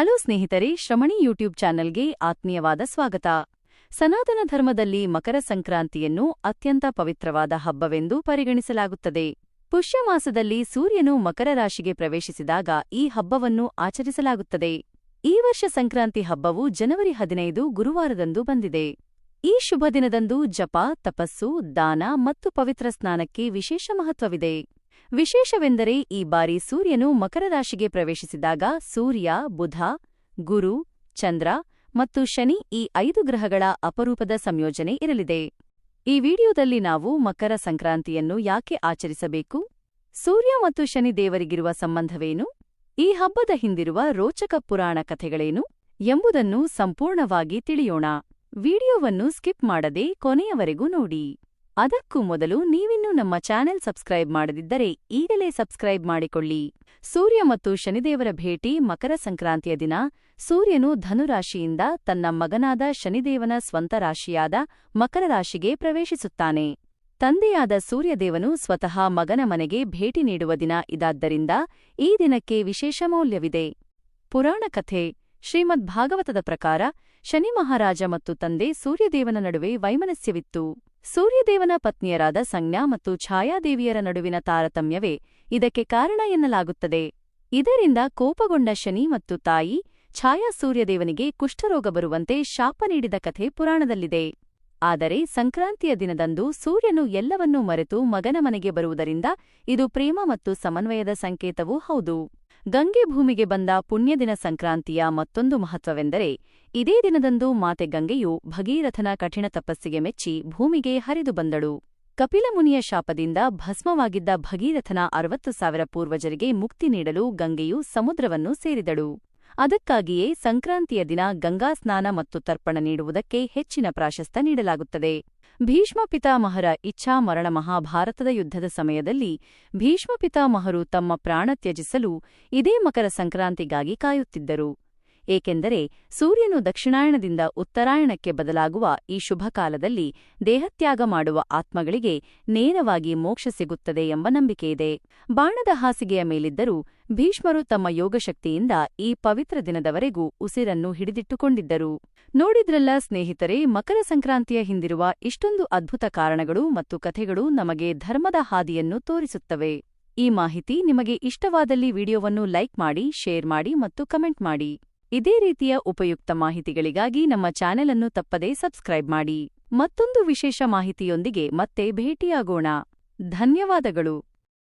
Hello ಸ್ನೇಹಿತರೆ, ಶ್ರಮಣಿ YouTube ಚಾನೆಲ್ಗೆ ಆತ್ಮೀಯವಾದ ಸ್ವಾಗತ. ಸನಾತನ ಧರ್ಮದಲ್ಲಿ ಮಕರ ಸಂಕ್ರಾಂತಿಯನ್ನು ಅತ್ಯಂತ ಪವಿತ್ರವಾದ ಹಬ್ಬವೆಂದು ಪರಿಗಣಿಸಲಾಗುತ್ತದೆ. ಪುಷ್ಯಮಾಸದಲ್ಲಿ ಸೂರ್ಯನು ಮಕರ ರಾಶಿಗೆ ಪ್ರವೇಶಿಸಿದಾಗ ಈ ಹಬ್ಬವನ್ನು ಆಚರಿಸಲಾಗುತ್ತದೆ. ಈ ವರ್ಷ ಸಂಕ್ರಾಂತಿ ಹಬ್ಬವು ಜನವರಿ 15 ಗುರುವಾರದಂದು ಬಂದಿದೆ. ಈ ಶುಭ ದಿನದಂದು ಜಪ, ತಪಸ್ಸು, ದಾನ ಮತ್ತು ಪವಿತ್ರ ಸ್ನಾನಕ್ಕೆ ವಿಶೇಷ ಮಹತ್ವವಿದೆ. ವಿಶೇಷವೆಂದರೆ ಈ ಬಾರಿ ಸೂರ್ಯನು ಮಕರ ರಾಶಿಗೆ ಪ್ರವೇಶಿಸಿದಾಗ ಸೂರ್ಯ, ಬುಧ, ಗುರು, ಚಂದ್ರ ಮತ್ತು ಶನಿ ಈ 5 ಗ್ರಹಗಳ ಅಪರೂಪದ ಸಂಯೋಜನೆ ಇರಲಿದೆ. ಈ ವಿಡಿಯೋದಲ್ಲಿ ನಾವು ಮಕರ ಸಂಕ್ರಾಂತಿಯನ್ನು ಯಾಕೆ ಆಚರಿಸಬೇಕು, ಸೂರ್ಯ ಮತ್ತು ಶನಿ ದೇವರಿಗಿರುವ ಸಂಬಂಧವೇನು, ಈ ಹಬ್ಬದ ಹಿಂದಿರುವ ರೋಚಕ ಪುರಾಣ ಕಥೆಗಳೇನು ಎಂಬುದನ್ನು ಸಂಪೂರ್ಣವಾಗಿ ತಿಳಿಯೋಣ. ವಿಡಿಯೋವನ್ನು ಸ್ಕಿಪ್ ಮಾಡದೆ ಕೊನೆಯವರೆಗೂ ನೋಡಿ. ಅದಕ್ಕೂ ಮೊದಲು ನೀವಿನ್ನೂ ನಮ್ಮ ಚಾನೆಲ್ ಸಬ್ಸ್ಕ್ರೈಬ್ ಮಾಡದಿದ್ದರೆ ಈಗಲೇ ಸಬ್ಸ್ಕ್ರೈಬ್ ಮಾಡಿಕೊಳ್ಳಿ. ಸೂರ್ಯ ಮತ್ತು ಶನಿದೇವರ ಭೇಟಿ. ಮಕರ ಸಂಕ್ರಾಂತಿಯ ದಿನ ಸೂರ್ಯನು ಧನುರಾಶಿಯಿಂದ ತನ್ನ ಮಗನಾದ ಶನಿದೇವನ ಸ್ವಂತ ರಾಶಿಯಾದ ಮಕರ ರಾಶಿಗೆ ಪ್ರವೇಶಿಸುತ್ತಾನೆ. ತಂದೆಯಾದ ಸೂರ್ಯದೇವನು ಸ್ವತಃ ಮಗನ ಮನೆಗೆ ಭೇಟಿ ನೀಡುವ ದಿನ ಇದಾದ್ದರಿಂದ ಈ ದಿನಕ್ಕೆ ವಿಶೇಷ ಮೌಲ್ಯವಿದೆ. ಪುರಾಣ ಕಥೆ. ಶ್ರೀಮದ್ ಭಾಗವತದ ಪ್ರಕಾರ ಶನಿ ಮಹಾರಾಜ ಮತ್ತು ತಂದೆ ಸೂರ್ಯದೇವನ ನಡುವೆ ವೈಮನಸ್ಯವಿತ್ತು. ಸೂರ್ಯದೇವನ ಪತ್ನಿಯರಾದ ಸಂಜ್ಞಾ ಮತ್ತು ಛಾಯಾದೇವಿಯರ ನಡುವಿನ ತಾರತಮ್ಯವೇ ಇದಕ್ಕೆ ಕಾರಣ ಎನ್ನಲಾಗುತ್ತದೆ. ಇದರಿಂದ ಕೋಪಗೊಂಡ ಶನಿ ಮತ್ತು ತಾಯಿ ಛಾಯಾ ಸೂರ್ಯದೇವನಿಗೆ ಕುಷ್ಠರೋಗ ಬರುವಂತೆ ಶಾಪ ನೀಡಿದ ಕಥೆ ಪುರಾಣದಲ್ಲಿದೆ. ಆದರೆ ಸಂಕ್ರಾಂತಿಯ ದಿನದಂದು ಸೂರ್ಯನು ಎಲ್ಲವನ್ನೂ ಮರೆತು ಮಗನ ಮನೆಗೆ ಬರುವುದರಿಂದ ಇದು ಪ್ರೇಮ ಮತ್ತು ಸಮನ್ವಯದ ಸಂಕೇತವೂ ಹೌದು. ಗಂಗೆ ಭೂಮಿಗೆ ಬಂದ ಪುಣ್ಯದಿನ. ಸಂಕ್ರಾಂತಿಯ ಮತ್ತೊಂದು ಮಹತ್ವವೆಂದರೆ ಇದೇ ದಿನದಂದು ಮಾತೆ ಗಂಗೆಯು ಭಗೀರಥನ ಕಠಿಣ ತಪಸ್ಸಿಗೆ ಮೆಚ್ಚಿ ಭೂಮಿಗೆ ಹರಿದು ಬಂದಳು. ಕಪಿಲ ಮುನಿಯ ಶಾಪದಿಂದ ಭಸ್ಮವಾಗಿದ್ದ ಭಗೀರಥನ 60,000 ಪೂರ್ವಜರಿಗೆ ಮುಕ್ತಿ ನೀಡಲು ಗಂಗೆಯು ಸಮುದ್ರವನ್ನು ಸೇರಿದಳು. ಅದಕ್ಕಾಗಿಯೇ ಸಂಕ್ರಾಂತಿಯ ದಿನ ಗಂಗಾ ಸ್ನಾನ ಮತ್ತು ತರ್ಪಣ ನೀಡುವುದಕ್ಕೆ ಹೆಚ್ಚಿನ ಪ್ರಾಶಸ್ತ್ಯ ನೀಡಲಾಗುತ್ತದೆ. ಭೀಷ್ಮ ಪಿತಾಮಹರ ಇಚ್ಛಾ ಮರಣ. ಮಹಾಭಾರತದ ಯುದ್ಧದ ಸಮಯದಲ್ಲಿ ಭೀಷ್ಮ ಪಿತಾಮಹರು ತಮ್ಮ ಪ್ರಾಣ ತ್ಯಜಿಸಲು ಇದೇ ಮಕರ ಸಂಕ್ರಾಂತಿಗಾಗಿ ಕಾಯುತ್ತಿದ್ದರು. ಏಕೆಂದರೆ ಸೂರ್ಯನು ದಕ್ಷಿಣಾಯಣದಿಂದ ಉತ್ತರಾಯಣಕ್ಕೆ ಬದಲಾಗುವ ಈ ಶುಭ ಕಾಲದಲ್ಲಿ ದೇಹತ್ಯಾಗ ಮಾಡುವ ಆತ್ಮಗಳಿಗೆ ನೇರವಾಗಿ ಮೋಕ್ಷ ಸಿಗುತ್ತದೆ ಎಂಬ ನಂಬಿಕೆಯಿದೆ. ಬಾಣದ ಹಾಸಿಗೆಯ ಮೇಲಿದ್ದರೂ ಭೀಷ್ಮರು ತಮ್ಮ ಯೋಗಶಕ್ತಿಯಿಂದ ಈ ಪವಿತ್ರ ದಿನದವರೆಗೂ ಉಸಿರನ್ನು ಹಿಡಿದಿಟ್ಟುಕೊಂಡಿದ್ದರು. ನೋಡಿದ್ರಲ್ಲ ಸ್ನೇಹಿತರೆ, ಮಕರ ಸಂಕ್ರಾಂತಿಯ ಹಿಂದಿರುವ ಇಷ್ಟೊಂದು ಅದ್ಭುತ ಕಾರಣಗಳು ಮತ್ತು ಕಥೆಗಳು ನಮಗೆ ಧರ್ಮದ ಹಾದಿಯನ್ನು ತೋರಿಸುತ್ತವೆ. ಈ ಮಾಹಿತಿ ನಿಮಗೆ ಇಷ್ಟವಾದಲ್ಲಿ ವಿಡಿಯೋವನ್ನು ಲೈಕ್ ಮಾಡಿ, ಶೇರ್ ಮಾಡಿ ಮತ್ತು ಕಮೆಂಟ್ ಮಾಡಿ. ಇದೇ ರೀತಿಯ ಉಪಯುಕ್ತ ಮಾಹಿತಿಗಳಿಗಾಗಿ ನಮ್ಮ ಚಾನೆಲ್ ಅನ್ನು ತಪ್ಪದೇ ಸಬ್ಸ್ಕ್ರೈಬ್ ಮಾಡಿ. ಮತ್ತೊಂದು ವಿಶೇಷ ಮಾಹಿತಿಯೊಂದಿಗೆ ಮತ್ತೆ ಭೇಟಿಯಾಗೋಣ. ಧನ್ಯವಾದಗಳು.